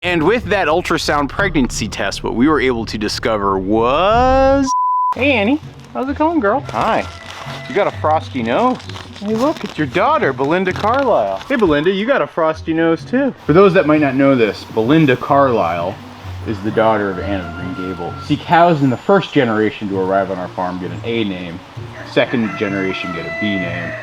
And with that ultrasound pregnancy test, what we were able to discover was... Hey Annie, how's it going, girl? Hi. You got a frosty nose. Hey look, it's your daughter, Belinda Carlisle. Hey Belinda, you got a frosty nose too. For those that might not know this, Belinda Carlisle is the daughter of Anne of Green Gables. See, cows in the first generation to arrive on our farm get an A name, second generation get a B name.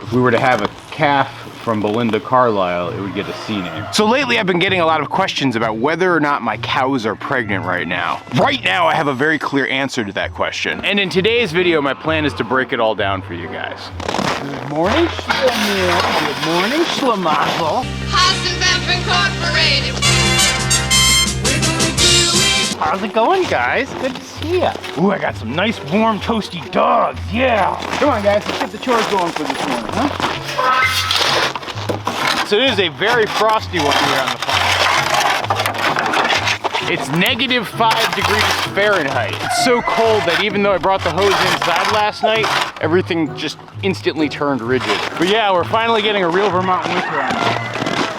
If we were to have a calf from Belinda Carlisle, it would get a C name. So lately I've been getting a lot of questions about whether or not my cows are pregnant right now. Right now I have a very clear answer to that question. And in today's video, my plan is to break it all down for you guys. Good morning, Schlemiel. Good morning, Schlemazel. Hasenbemp Incorporated. We're gonna do it. How's it going, guys? Good to see ya. Ooh, I got some nice, warm, toasty dogs. Yeah. Come on, guys. Let's get the chores going for this morning, huh? So it is a very frosty one here on the farm. It's -5 degrees Fahrenheit. It's so cold that even though I brought the hose inside last night, everything just instantly turned rigid. But yeah, we're finally getting a real Vermont winter on us.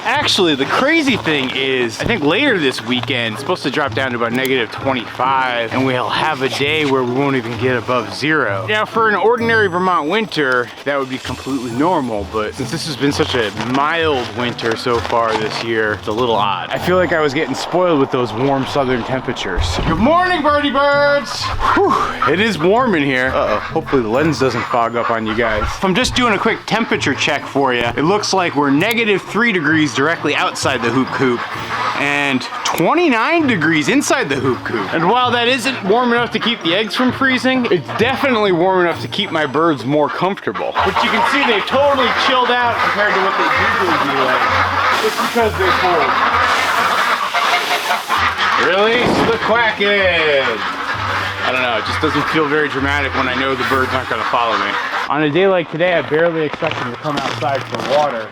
Actually, the crazy thing is, I think later this weekend, it's supposed to drop down to about -25, and we'll have a day where we won't even get above 0. Now, for an ordinary Vermont winter, that would be completely normal, but since this has been such a mild winter so far this year, it's a little odd. I feel like I was getting spoiled with those warm southern temperatures. Good morning, birdie birds! Whew, it is warm in here. Uh-oh, hopefully the lens doesn't fog up on you guys. If I'm just doing a quick temperature check for you, it looks like we're -3 degrees directly outside the hoop coop and 29 degrees inside the hoop coop. And while that isn't warm enough to keep the eggs from freezing, it's definitely warm enough to keep my birds more comfortable. But you can see they've totally chilled out compared to what they usually be like, just because they're cold. Release the quackage! I don't know, it just doesn't feel very dramatic when I know the birds aren't gonna follow me. On a day like today, I barely expect them to come outside for water.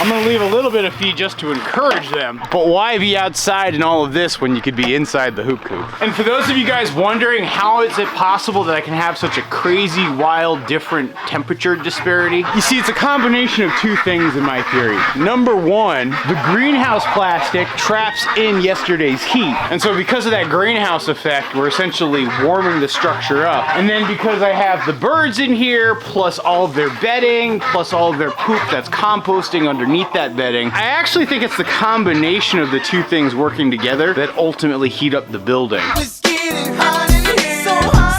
I'm gonna leave a little bit of feed just to encourage them, but why be outside in all of this when you could be inside the hoop coop? And for those of you guys wondering, how is it possible that I can have such a crazy, wild, different temperature disparity? You see, it's a combination of two things in my theory. Number one, the greenhouse plastic traps in yesterday's heat. And so because of that greenhouse effect, we're essentially warming the structure up. And then because I have the birds in here, plus all of their bedding, plus all of their poop that's composting underneath that bedding, I actually think it's the combination of the two things working together that ultimately heat up the building.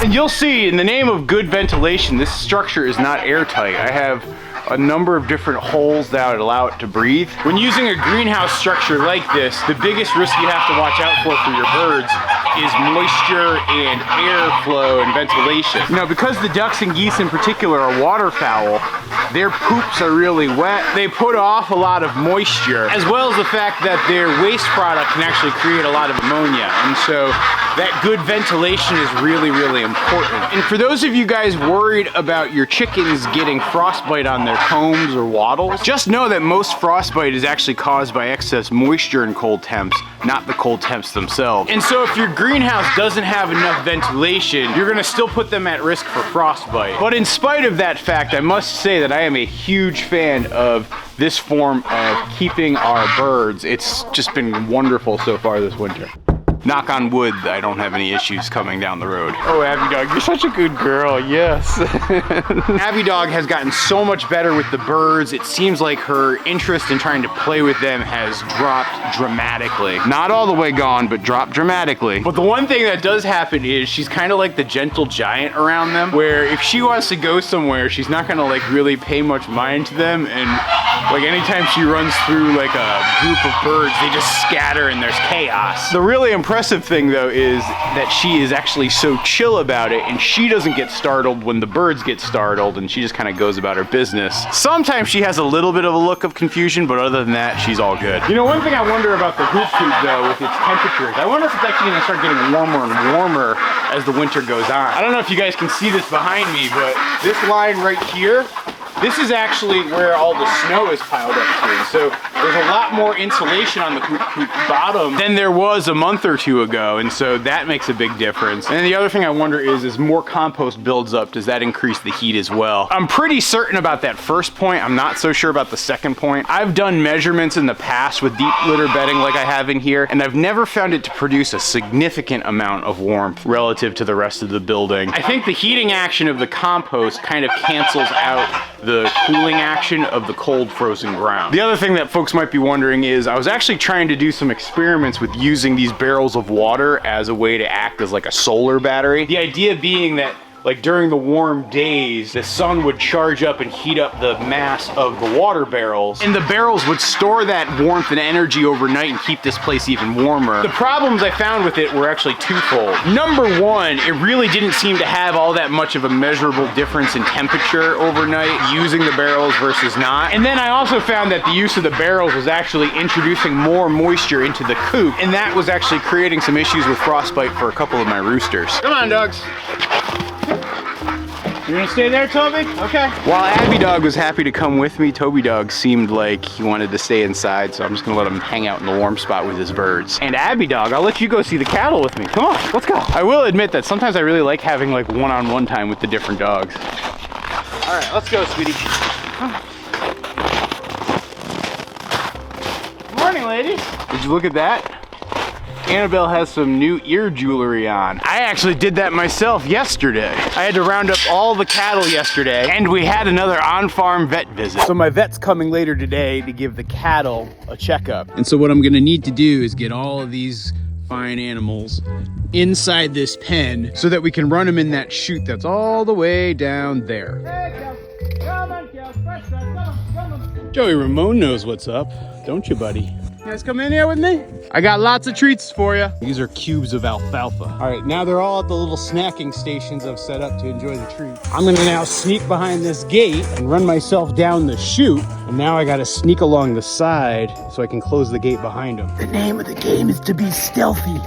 And you'll see, in the name of good ventilation, this structure is not airtight. I have a number of different holes that would allow it to breathe. When using a greenhouse structure like this, the biggest risk you have to watch out for your birds is moisture and airflow and ventilation. You know, because the ducks and geese in particular are waterfowl, their poops are really wet. They put off a lot of moisture, as well as the fact that their waste product can actually create a lot of ammonia. And so that good ventilation is really, really important. And for those of you guys worried about your chickens getting frostbite on their combs or wattles, just know that most frostbite is actually caused by excess moisture in cold temps, not the cold temps themselves. And so if your greenhouse doesn't have enough ventilation, you're gonna still put them at risk for frostbite. But in spite of that fact, I must say that I am a huge fan of this form of keeping our birds. It's just been wonderful so far this winter. Knock on wood, I don't have any issues coming down the road. Oh, Abby Dog, you're such a good girl, yes. Abby Dog has gotten so much better with the birds. It seems like her interest in trying to play with them has dropped dramatically. Not all the way gone, but dropped dramatically. But the one thing that does happen is she's kind of like the gentle giant around them, where if she wants to go somewhere, she's not gonna like really pay much mind to them, and like anytime she runs through like a group of birds, they just scatter and there's chaos. The really impressive thing though is that she is actually so chill about it, and she doesn't get startled when the birds get startled, and she just kind of goes about her business. Sometimes she has a little bit of a look of confusion, but other than that, she's all good. You know, one thing I wonder about the hoop coop though, with its temperatures, I wonder if it's actually gonna start getting warmer and warmer as the winter goes on. I don't know if you guys can see this behind me, but this line right here This is actually where all the snow is piled up to. So there's a lot more insulation on the coop bottom than there was a month or two ago. And so that makes a big difference. And the other thing I wonder is, as more compost builds up, does that increase the heat as well? I'm pretty certain about that first point. I'm not so sure about the second point. I've done measurements in the past with deep litter bedding like I have in here, and I've never found it to produce a significant amount of warmth relative to the rest of the building. I think the heating action of the compost kind of cancels out the cooling action of the cold frozen ground. The other thing that folks might be wondering is, I was actually trying to do some experiments with using these barrels of water as a way to act as like a solar battery. The idea being that, like, during the warm days, the sun would charge up and heat up the mass of the water barrels, and the barrels would store that warmth and energy overnight and keep this place even warmer. The problems I found with it were actually twofold. Number one, it really didn't seem to have all that much of a measurable difference in temperature overnight using the barrels versus not. And then I also found that the use of the barrels was actually introducing more moisture into the coop, and that was actually creating some issues with frostbite for a couple of my roosters. Come on, dogs. You're gonna stay there, Toby? Okay. While Abby Dog was happy to come with me, Toby Dog seemed like he wanted to stay inside, so I'm just gonna let him hang out in the warm spot with his birds. And Abby Dog, I'll let you go see the cattle with me. Come on, let's go. I will admit that sometimes I really like having like one-on-one time with the different dogs. All right, let's go, sweetie. Good morning, ladies. Did you look at that? Annabelle has some new ear jewelry on. I actually did that myself yesterday. I had to round up all the cattle yesterday, and we had another on-farm vet visit. So my vet's coming later today to give the cattle a checkup. And so what I'm gonna need to do is get all of these fine animals inside this pen so that we can run them in that chute that's all the way down there. Hey, come on, come on. Joey Ramone knows what's up, don't you, buddy? You guys come in here with me? I got lots of treats for you. These are cubes of alfalfa. All right, now they're all at the little snacking stations I've set up to enjoy the treats. I'm gonna now sneak behind this gate and run myself down the chute. And now I gotta sneak along the side so I can close the gate behind them. The name of the game is to be stealthy.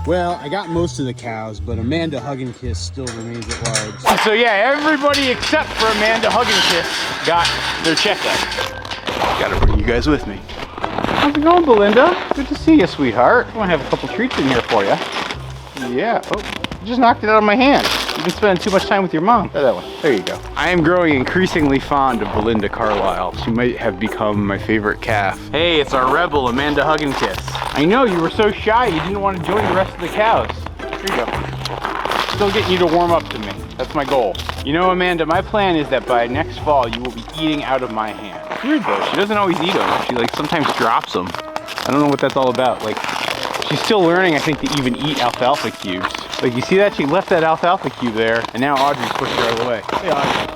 Well, I got most of the cows, but Amanda Hug and Kiss still remains at large. So yeah, everybody except for Amanda Hug and Kiss got their checkup. Gotta bring you guys with me. How's it going, Belinda? Good to see you, sweetheart. I want to have a couple treats in here for you. Yeah. Oh, you just knocked it out of my hand. You've been spending too much time with your mom. Try that one. There you go. I am growing increasingly fond of Belinda Carlisle. She might have become my favorite calf. Hey, it's our rebel, Amanda Hug and Kiss. I know, you were so shy you didn't want to join the rest of the cows. Here you go. Still getting you to warm up to me. That's my goal. You know, Amanda, my plan is that by next fall, you will be eating out of my hand. Weird though, she doesn't always eat them. She like sometimes drops them. I don't know what that's all about. Like, she's still learning, I think, to even eat alfalfa cubes. Like, you see that? She left that alfalfa cube there, and now Audrey's pushed her out of the way. Hey, Audrey.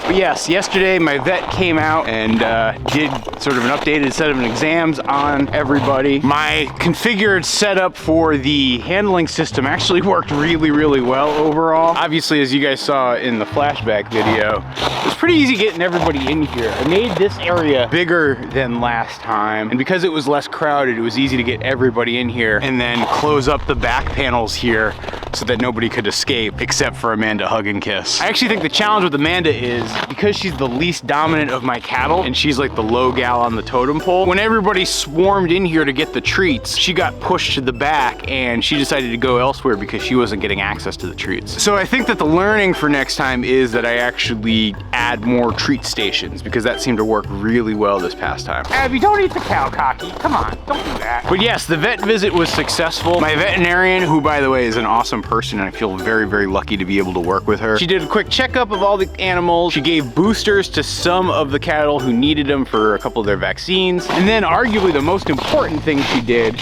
But yes, yesterday my vet came out and did sort of an updated set of exams on everybody. My configured setup for the handling system actually worked really, really well overall. Obviously, as you guys saw in the flashback video, it was pretty easy getting everybody in here. I made this area bigger than last time, and because it was less crowded, it was easy to get everybody in here and then close up the back panels here so that nobody could escape except for Amanda Hug and Kiss. I actually think the challenge with Amanda is, because she's the least dominant of my cattle and she's like the low gal on the totem pole, when everybody swarmed in here to get the treats, she got pushed to the back and she decided to go elsewhere because she wasn't getting access to the treats. So I think that the learning for next time is that I actually add more treat stations, because that seemed to work really well this past time. Abby, don't eat the cow, Cocky. Come on, don't do that. But yes, the vet visit was successful. My veterinarian, who by the way is an awesome person, and I feel very, very lucky to be able to work with her. She did a quick checkup of all the animals. She gave boosters to some of the cattle who needed them for a couple of their vaccines. And then arguably the most important thing she did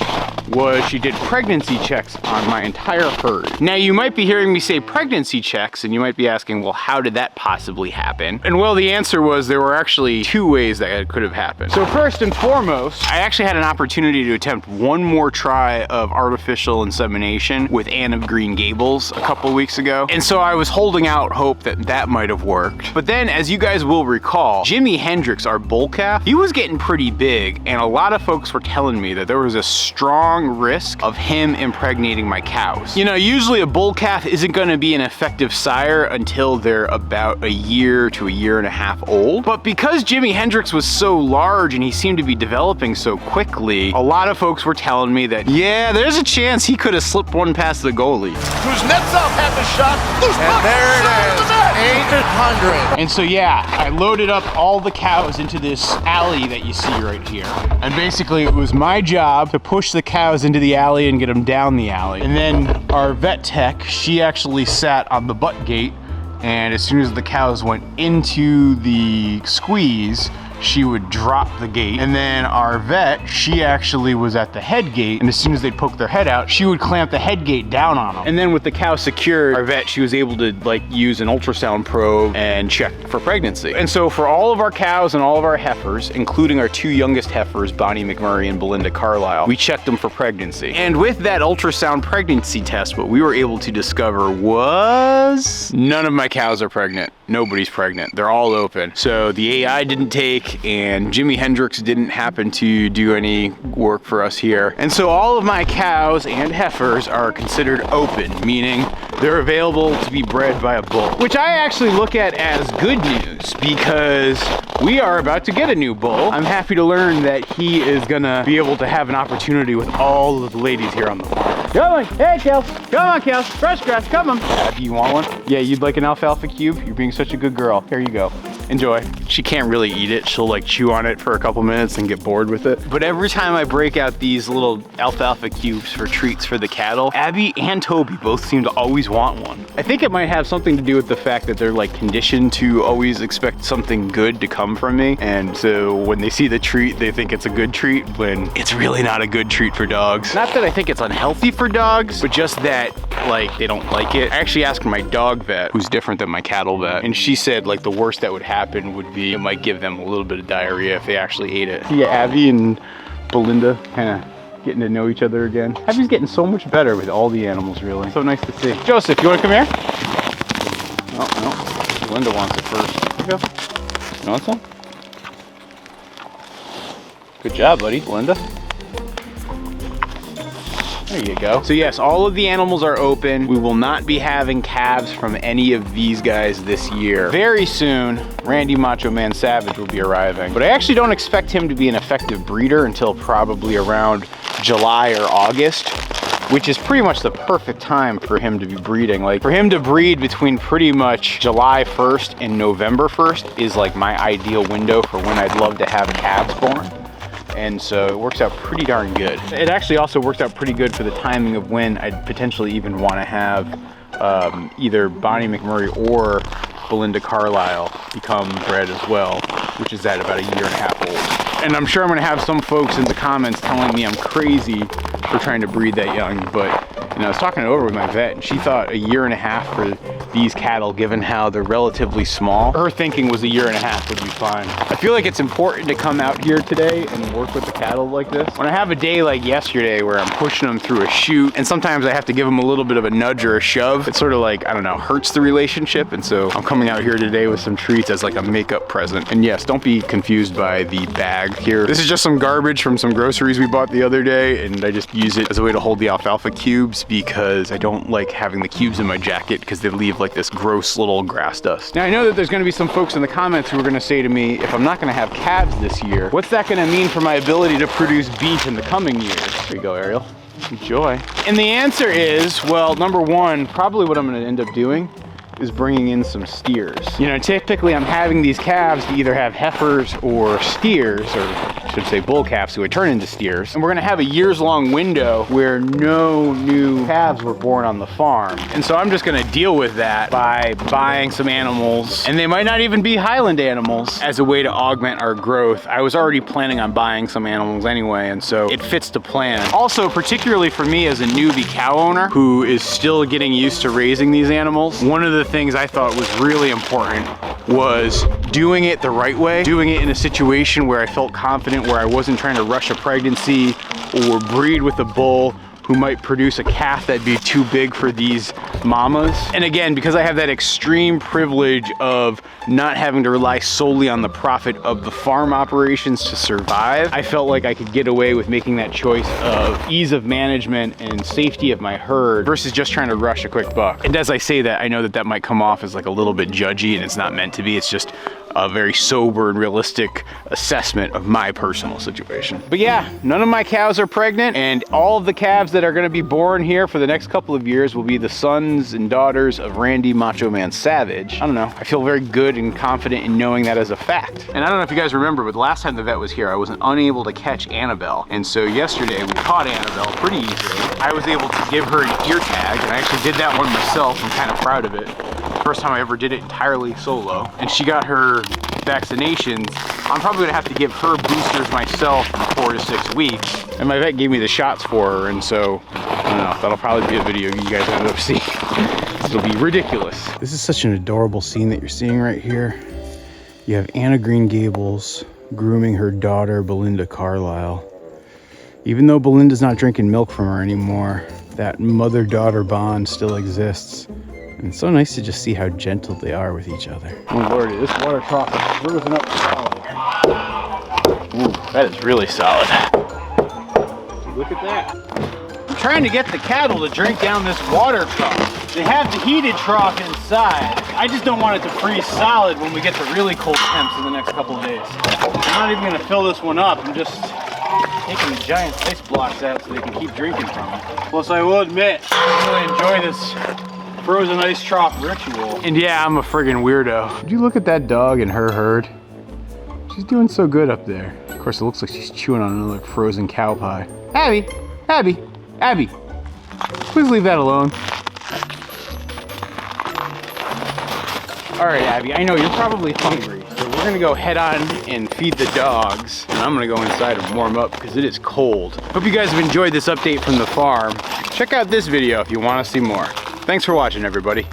was she did pregnancy checks on my entire herd. Now you might be hearing me say pregnancy checks and you might be asking, well, how did that possibly happen? And well, the answer was there were actually two ways that it could have happened. So first and foremost, I actually had an opportunity to attempt one more try of artificial insemination with Anne of Green Gables a couple weeks ago. And so I was holding out hope that that might have worked. But then, as you guys will recall, Jimi Hendrix, our bull calf, he was was getting pretty big, and a lot of folks were telling me that there was a strong risk of him impregnating my cows. You know, usually a bull calf isn't going to be an effective sire until they're about a year to a year and a half old. But because Jimi Hendrix was so large and he seemed to be developing so quickly, a lot of folks were telling me that, yeah, there's a chance he could have slipped one past the goalie. Whose nets up had the shot. And there it is. 800. And so yeah, I loaded up all the cows into this alley that you see right here. And basically it was my job to push the cows into the alley and get them down the alley. And then our vet tech, she actually sat on the butt gate, and as soon as the cows went into the squeeze, she would drop the gate. And then our vet, she actually was at the head gate, and as soon as they'd poke their head out, she would clamp the head gate down on them. And then with the cow secured, our vet, she was able to like use an ultrasound probe and check for pregnancy. And so for all of our cows and all of our heifers, including our two youngest heifers, Bonnie McMurray and Belinda Carlisle, we checked them for pregnancy. And with that ultrasound pregnancy test, what we were able to discover was none of my cows are pregnant. Nobody's pregnant. They're all open. So the AI didn't take, and Jimi Hendrix didn't happen to do any work for us here. And so all of my cows and heifers are considered open, meaning they're available to be bred by a bull, which I actually look at as good news because we are about to get a new bull. I'm happy to learn that he is gonna be able to have an opportunity with all of the ladies here on the farm. Come on, hey Kels, come on Kels, fresh grass, come on. Abby, you want one? Yeah, you'd like an alfalfa cube? You're being such a good girl. Here you go. Enjoy. She can't really eat it. She'll like chew on it for a couple minutes and get bored with it. But every time I break out these little alfalfa cubes for treats for the cattle, Abby and Toby both seem to always want one. I think it might have something to do with the fact that they're like conditioned to always expect something good to come from me. And so when they see the treat, they think it's a good treat when it's really not a good treat for dogs. Not that I think it's unhealthy for dogs, but just that like they don't like it. I actually asked my dog vet, who's different than my cattle vet, and she said like the worst that would happen would be it might give them a little bit of diarrhea if they actually ate it. Yeah, Abby and Belinda kind of getting to know each other again. Abby's getting so much better with all the animals, really. So nice to see. Joseph, you want to come here? No. Belinda wants it first. Here you go. You want some? Good job, buddy. Belinda. There you go. So yes, all of the animals are open. We will not be having calves from any of these guys this year. Very soon, Randy Macho Man Savage will be arriving. But I actually don't expect him to be an effective breeder until probably around July or August, which is pretty much the perfect time for him to be breeding. Like for him to breed between pretty much July 1st and November 1st is like my ideal window for when I'd love to have calves born. And so it works out pretty darn good. It actually also works out pretty good for the timing of when I'd potentially even want to have either Bonnie McMurray or Belinda Carlisle become bred as well, which is at about a year and a half old. And I'm sure I'm gonna have some folks in the comments telling me I'm crazy for trying to breed that young, but you know, I was talking it over with my vet and she thought a year and a half for these cattle, given how they're relatively small. Her thinking was a year and a half would be fine. I feel like it's important to come out here today and work with the cattle like this. When I have a day like yesterday where I'm pushing them through a chute, and sometimes I have to give them a little bit of a nudge or a shove, it sort of like, I don't know, hurts the relationship. And so I'm coming out here today with some treats as like a makeup present. And yes, don't be confused by the bag here. This is just some garbage from some groceries we bought the other day, and I just use it as a way to hold the alfalfa cubes because I don't like having the cubes in my jacket because they leave like this gross little grass dust. Now I know that there's gonna be some folks in the comments who are gonna say to me, if I'm not gonna have calves this year, what's that gonna mean for my ability to produce beef in the coming years? Here you go, Ariel. Enjoy. And the answer is, well, number one, probably what I'm gonna end up doing is bringing in some steers. You know, typically I'm having these calves to either have heifers or steers, or I should say bull calves who would turn into steers. And we're gonna have a years-long window where no new calves were born on the farm. And so I'm just gonna deal with that by buying some animals, and they might not even be Highland animals, as a way to augment our growth. I was already planning on buying some animals anyway, and so it fits the plan. Also, particularly for me as a newbie cow owner who is still getting used to raising these animals, one of the things I thought was really important was doing it the right way, doing it in a situation where I felt confident, where I wasn't trying to rush a pregnancy or breed with a bull who might produce a calf that'd be too big for these mamas. And again, because I have that extreme privilege of not having to rely solely on the profit of the farm operations to survive, I felt like I could get away with making that choice of ease of management and safety of my herd versus just trying to rush a quick buck. And as I say that, I know that that might come off as like a little bit judgy, and it's not meant to be. It's just a very sober and realistic assessment of my personal situation. But yeah, none of my cows are pregnant, and all of the calves that are gonna be born here for the next couple of years will be the sons and daughters of Randy Macho Man Savage. I don't know, I feel very good and confident in knowing that as a fact. And I don't know if you guys remember, but the last time the vet was here, I was unable to catch Annabelle. And so yesterday we caught Annabelle pretty easily. I was able to give her an ear tag, and I actually did that one myself. I'm kind of proud of it. First time I ever did it entirely solo. And she got her vaccinations. I'm probably gonna have to give her boosters myself in 4 to 6 weeks. And my vet gave me the shots for her, and so, I don't know, that'll probably be a video you guys end up seeing. It'll be ridiculous. This is such an adorable scene that you're seeing right here. You have Anna Green Gables grooming her daughter, Belinda Carlisle. Even though Belinda's not drinking milk from her anymore, that mother-daughter bond still exists. And it's so nice to just see how gentle they are with each other. Oh lordy, this water trough is frozen up solid. Ooh, that is really solid. Look at that. I'm trying to get the cattle to drink down this water trough. They have the heated trough inside. I just don't want it to freeze solid when we get the really cold temps in the next couple of days. I'm not even gonna fill this one up. I'm just taking the giant ice blocks out so they can keep drinking from it. Plus, I will admit, I really enjoy this frozen ice trough ritual. And yeah, I'm a friggin' weirdo. Did you look at that dog and her herd? She's doing so good up there. Of course, it looks like she's chewing on another frozen cow pie. Abby, Abby, Abby, please leave that alone. All right, Abby, I know you're probably hungry, so we're gonna go head on and feed the dogs, and I'm gonna go inside and warm up because it is cold. Hope you guys have enjoyed this update from the farm. Check out this video if you wanna see more. Thanks for watching, everybody.